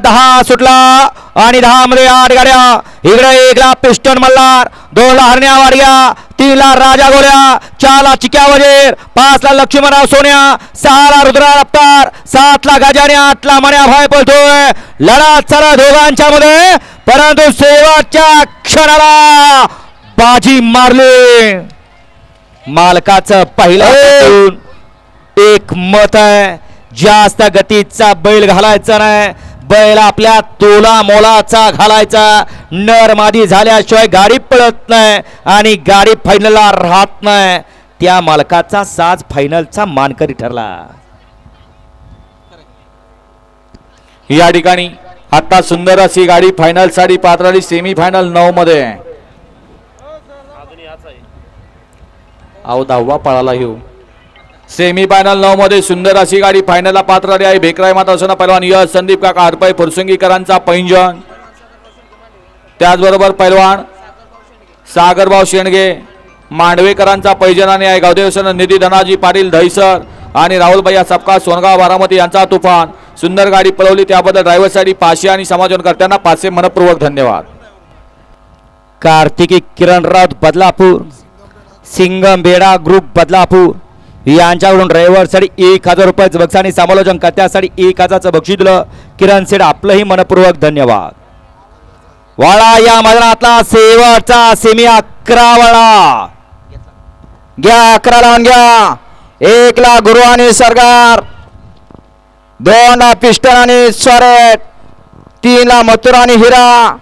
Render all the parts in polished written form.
10 सुटला आणि 10 मध्ये 8 गाड्या. इकडे 1 ला पिस्टन मल्हार, 2 ला हरण्या वाडग्या, 3 ला राजा गोल्या, 4 ला चिक्या वजीर, 5 ला लक्ष्मणराव सोन्या, 6 ला रुद्रा रफ्तार, 7 ला गजाने, 8 ला मण्या भाई पळतोय. लढत चला दोघांच्या मध्ये, परंतु शेवटच्या क्षणाला बाजी मारली. मालकाचं पहिलं एक मत आहे, जास्त गतीचा बैल घालायचा नाही, बैल आपल्या तोला मोलाचा घालायचा. नर मादी झाल्याशिवाय गाडी पळत नाही आणि गाडी फायनलला राहत नाही. त्या मालकाचा साज फायनलचा मानकरी ठरला. या ठिकाणी आता सुंदर अशी गाडी फायनल साठी पात्र झाली. सेमी फायनल 9 मध्ये. अहो 10वा पळाला येऊ. सेमी फायनल 9 मध्ये सुंदर अशी गाडी फायनलला पात्र झाली आहे. भेकराई माता सोना पैलवान यश संदीप काका हरपाई फुरसुंगीकरांचा पैंजण, त्याचबरोबर पैलवान सागरभाऊ शेंडगे मांडवेकरांचा पैंजण आणि आहे. गावदेवसन निधी धनाजी पाटील दहिसर आणि राहुलभैया सपका सोनगाव बारामती यांचा तुफान. सुंदर गाडी पळवली त्याबद्दल ड्रायव्हरसाठी 500 आणि समाजकर्त्यांना 500 मनपूर्वक धन्यवाद. कार्तिकी किरण राऊत बदलापूर, सिंगम बेडा ग्रुप बदलापूर यांच्याकडून ड्रायव्हरसाठी 1000 रुपयाचं बक्षीस आणि समालोचन कर्त्यासाठी 1000चं बक्षीस दिलं. किरण सेठ आपलंही मनपूर्वक धन्यवाद. वाळा या मैदानातला शेवटचा सेमी 11 वाळा घ्या. 11 लावून घ्या. 1 ला गुरु आणि सरकार, 2 ला पिस्टन आणि स्वरेट, 3 ला मथुर आणि हिरा,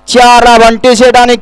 4 ला बंटी शेठ आणि